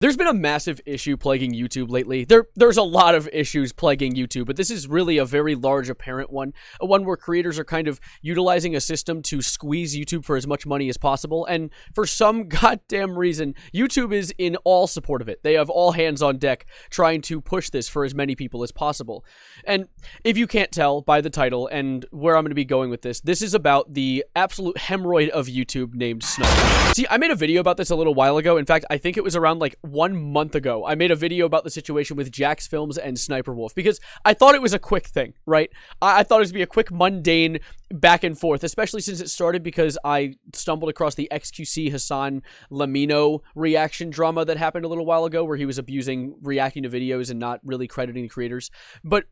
There's been a massive issue plaguing YouTube lately. There's a lot of issues plaguing YouTube, but this is really a very large apparent one. A one where creators are kind of utilizing a system to squeeze YouTube for as much money as possible, and for some goddamn reason, YouTube is in all support of it. They have all hands on deck trying to push this for as many people as possible. And if you can't tell by the title and where I'm going to be going with this, this is about the absolute hemorrhoid of YouTube named Sniper. See, I made a video about this a little while ago. In fact, I think it was around like 1 month ago. I made a video about the situation with Jax Films and SSSniperwolf because I thought it was a quick thing, right? I thought it was going to be a quick, mundane back and forth, especially since it started because I stumbled across the XQC Hassan Lamino reaction drama that happened a little while ago where he was reacting to videos and not really crediting the creators. But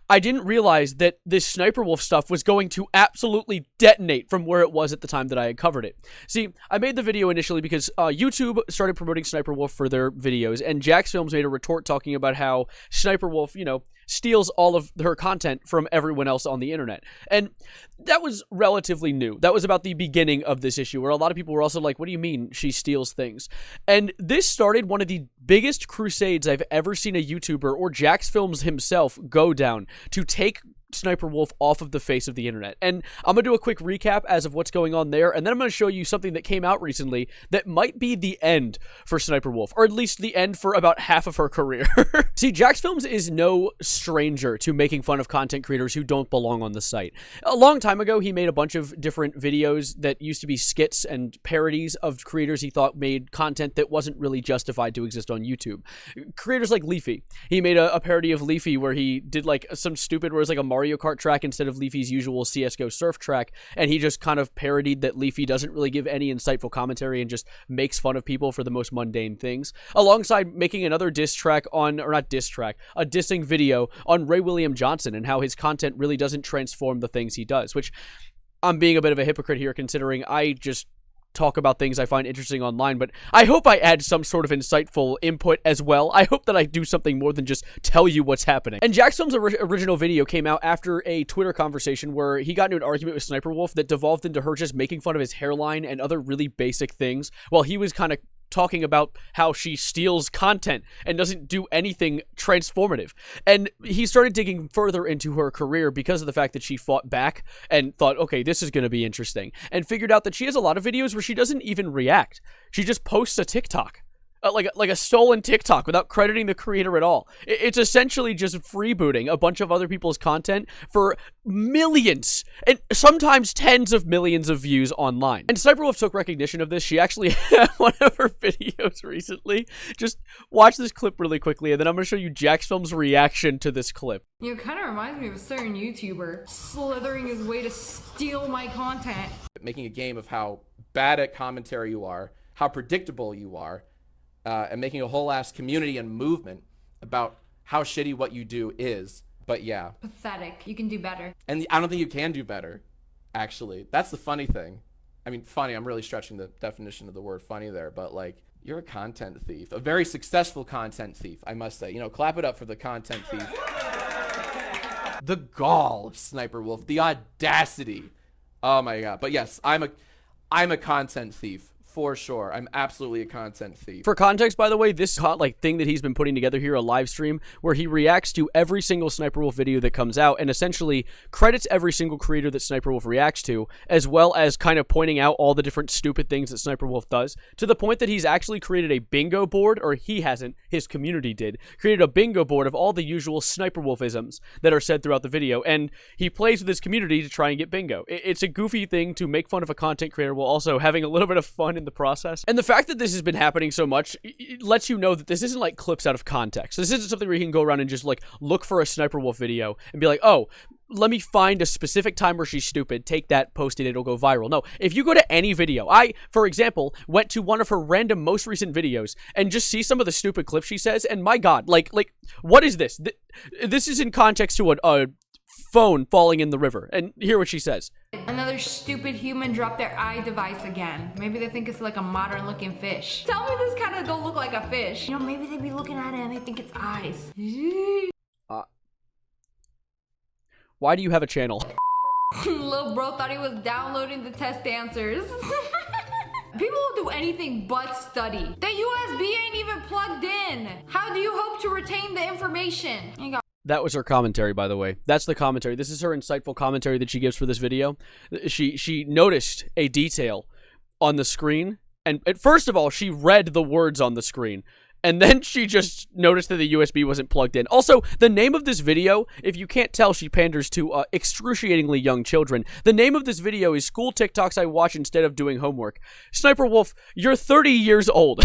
I didn't realize that this SSSniperwolf stuff was going to absolutely detonate from where it was at the time that I had covered it. See, I made the video initially because YouTube started promoting SSSniperwolf for their videos, and Jax Films made a retort talking about how SSSniperwolf, you know, steals all of her content from everyone else on the internet. And that was relatively new. That was about the beginning of this issue, where a lot of people were also like, what do you mean she steals things? And this started one of the biggest crusades I've ever seen a YouTuber or Jax Films himself go down to take SSSniperwolf off of the face of the internet. And I'm going to do a quick recap as of what's going on there, and then I'm going to show you something that came out recently that might be the end for SSSniperwolf, or at least the end for about half of her career. See, Jax Films is no stranger to making fun of content creators who don't belong on the site. A long time ago, he made a bunch of different videos that used to be skits and parodies of creators he thought made content that wasn't really justified to exist on YouTube. Creators like Leafy. He made a parody of Leafy where he did like some stupid, where it was like a Mario Kart track instead of Leafy's usual CSGO surf track, and he just kind of parodied that Leafy doesn't really give any insightful commentary and just makes fun of people for the most mundane things, alongside making another diss track on, or not diss track, a dissing video on Ray William Johnson and how his content really doesn't transform the things he does, which I'm being a bit of a hypocrite here considering I just talk about things I find interesting online, but I hope I add some sort of insightful input as well. I hope that I do something more than just tell you what's happening. And Jax Films' original video came out after a Twitter conversation where he got into an argument with SSSniperwolf that devolved into her just making fun of his hairline and other really basic things, while he was kind of talking about how she steals content and doesn't do anything transformative. And he started digging further into her career because of the fact that she fought back and thought, okay, this is going to be interesting, and figured out that she has a lot of videos where she doesn't even react. She just posts a TikTok. Like a stolen TikTok without crediting the creator at all. It's essentially just freebooting a bunch of other people's content for millions and sometimes tens of millions of views online. And SSSniperwolf took recognition of this. She actually had one of her videos recently. Just watch this clip really quickly, and then I'm going to show you Jax Films' reaction to this clip. You know, it kind of reminds me of a certain YouTuber slithering his way to steal my content. Making a game of how bad at commentary you are, how predictable you are, and making a whole ass community and movement about how shitty what you do is. But yeah. Pathetic. You can do better. And I don't think you can do better, actually. That's the funny thing. I mean, funny, I'm really stretching the definition of the word funny there, but like, you're a content thief. A very successful content thief, I must say. You know, clap it up for the content thief. The gall, SSSniperwolf. The audacity. Oh my god. But yes, I'm a content thief. For sure. I'm absolutely a content thief. For context, by the way, this thing that he's been putting together here, a live stream, where he reacts to every single SSSniperwolf video that comes out and essentially credits every single creator that SSSniperwolf reacts to, as well as kind of pointing out all the different stupid things that SSSniperwolf does, to the point that he's actually created a bingo board, or he hasn't, his community did, created a bingo board of all the usual SSSniperwolfisms that are said throughout the video, and he plays with his community to try and get bingo. It's a goofy thing to make fun of a content creator while also having a little bit of fun in the process. And the fact that this has been happening so much, it lets you know that this isn't like clips out of context. This isn't something where you can go around and just like look for a SSSniperwolf video and be like, oh, let me find a specific time where she's stupid, take that, post it, it'll go viral. No, if you go to any video, I, for example, went to one of her random most recent videos and just see some of the stupid clips she says, and my god, like, what is this? This is in context to a phone falling in the river, and hear what she says. Another stupid human dropped their eye device again. Maybe they think it's like a modern looking fish. Tell me this kind of don't look like a fish. You know, maybe they be looking at it and they think it's eyes. Why do you have a channel? Little bro thought he was downloading the test answers. People will do anything but study. The USB ain't even plugged in. How do you hope to retain the information? You got That was her commentary, by the way. That's the commentary. This is her insightful commentary that she gives for this video. She noticed a detail on the screen, and first of all, she read the words on the screen, and then she just noticed that the USB wasn't plugged in. Also, the name of this video, if you can't tell, she panders to excruciatingly young children. The name of this video is School TikToks I Watch Instead of Doing Homework. Sniper Wolf, you're 30 years old.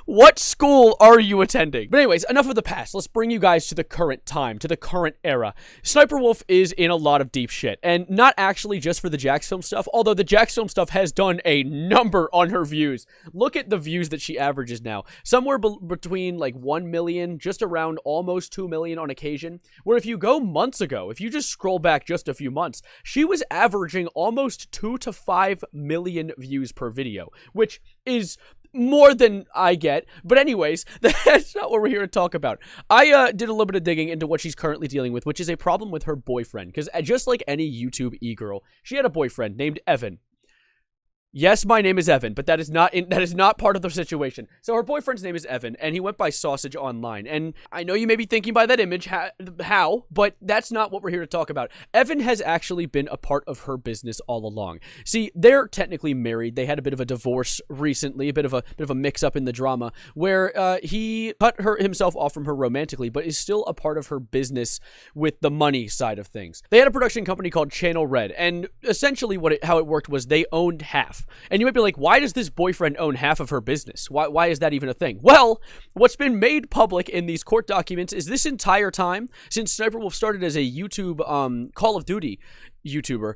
What school are you attending? But anyways, enough of the past. Let's bring you guys to the current time, to the current era. Sniper Wolf is in a lot of deep shit, and not actually just for the Jax Film stuff, although the Jax Film stuff has done a number on her views. Look at the views that she averages now. Somewhere between like 1 million, just around almost 2 million on occasion, where if you go months ago, if you just scroll back just a few months, she was averaging almost 2 to 5 million views per video, which is more than I get. But anyways, that's not what we're here to talk about. I did a little bit of digging into what she's currently dealing with, which is a problem with her boyfriend. Because just like any YouTube e-girl, she had a boyfriend named Evan. Yes, my name is Evan, but that is not part of the situation. So her boyfriend's name is Evan, and he went by Sausage online. And I know you may be thinking by that image, how, but that's not what we're here to talk about. Evan has actually been a part of her business all along. See, they're technically married. They had a bit of a divorce recently, a bit of a mix-up in the drama, where he cut himself off from her romantically, but is still a part of her business with the money side of things. They had a production company called Channel Red, and essentially how it worked was they owned half. And you might be like, why does this boyfriend own half of her business? Why is that even a thing? Well, what's been made public in these court documents is this entire time, since Sniper Wolf started as a YouTube Call of Duty YouTuber,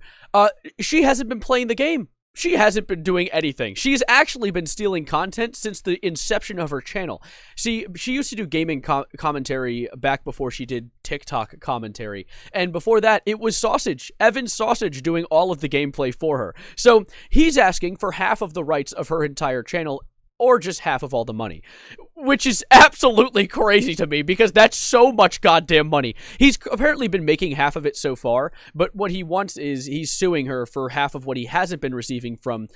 she hasn't been playing the game. She hasn't been doing anything. She's actually been stealing content since the inception of her channel. See, she used to do gaming commentary back before she did TikTok commentary. And before that, it was Sausage, Evan Sausage, doing all of the gameplay for her. So he's asking for half of the rights of her entire channel, or just half of all the money, which is absolutely crazy to me because that's so much goddamn money. He's apparently been making half of it so far, but what he wants is he's suing her for half of what he hasn't been receiving from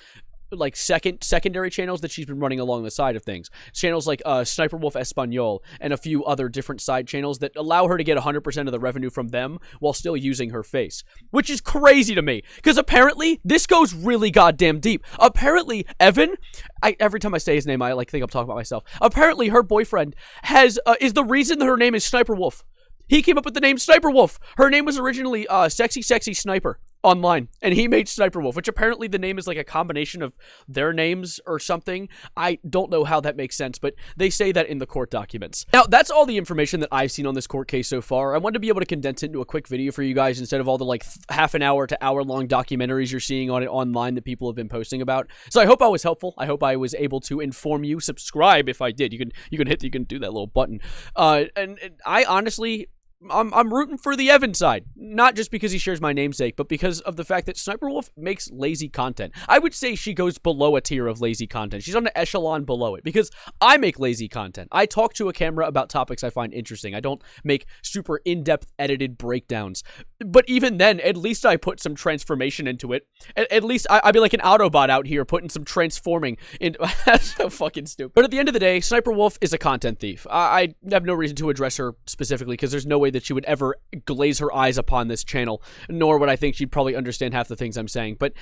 like secondary channels that she's been running along the side of things. Channels like Sniper Wolf Espanol and a few other different side channels that allow her to get 100% of the revenue from them while still using her face. Which is crazy to me, because apparently this goes really goddamn deep. Apparently Evan, every time I say his name, I think I'm talking about myself. Apparently her boyfriend is the reason that her name is Sniper Wolf. He came up with the name Sniper Wolf. Her name was originally Sexy Sniper online, and he made Sniper Wolf, which apparently the name is like a combination of their names or something. I don't know how that makes sense, but they say that in the court documents. Now, that's all the information that I've seen on this court case so far. I wanted to be able to condense it into a quick video for you guys instead of all the like half an hour to hour long documentaries you're seeing on it online that people have been posting about. So I hope I was helpful. I hope I was able to inform you. Subscribe if I did. You can do that little button. And I honestly, I'm rooting for the Evan side, not just because he shares my namesake, but because of the fact that Sniper Wolf makes lazy content. I would say she goes below a tier of lazy content. She's on an echelon below it, because I make lazy content. I talk to a camera about topics I find interesting. I don't make super in-depth edited breakdowns. But even then, at least I put some transformation into it. At least I'd be like an Autobot out here putting some transforming into... That's so fucking stupid. But at the end of the day, Sniper Wolf is a content thief. I have no reason to address her specifically, because there's no way that she would ever glaze her eyes upon this channel, nor would I think she'd probably understand half the things I'm saying. But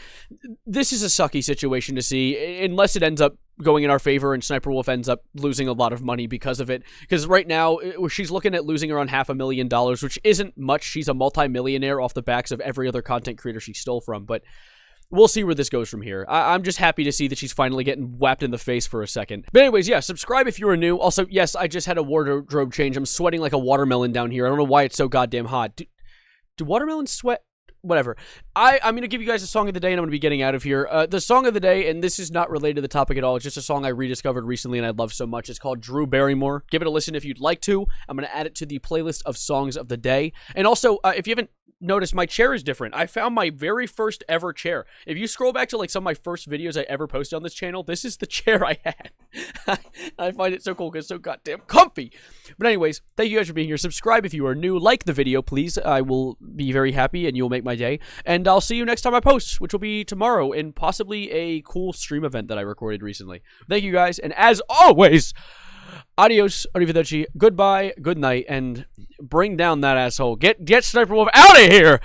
this is a sucky situation to see, unless it ends up going in our favor and Sniper Wolf ends up losing a lot of money because of it. Because right now, she's looking at losing around $500,000, which isn't much. She's a multi-millionaire off the backs of every other content creator she stole from, but we'll see where this goes from here. I'm just happy to see that she's finally getting whapped in the face for a second. But anyways, yeah, subscribe if you are new. Also, yes, I just had a wardrobe change. I'm sweating like a watermelon down here. I don't know why it's so goddamn hot. Do watermelons sweat? Whatever. I'm going to give you guys a song of the day, and I'm going to be getting out of here. The song of the day, and this is not related to the topic at all. It's just a song I rediscovered recently and I love so much. It's called Drew Barrymore. Give it a listen if you'd like to. I'm going to add it to the playlist of songs of the day. And also, if you haven't notice my chair is different. I found my very first ever chair. If you scroll back to like some of my first videos I ever posted on this channel, this is the chair I had. I find it so cool because it's so goddamn comfy. But anyways, thank you guys for being here. Subscribe if you are new. Like the video, please. I will be very happy and you'll make my day. And I'll see you next time I post, which will be tomorrow in possibly a cool stream event that I recorded recently. Thank you guys, and as always, adios, arrivederci, goodbye, good night, and bring down that asshole. Get Sniper Wolf out of here!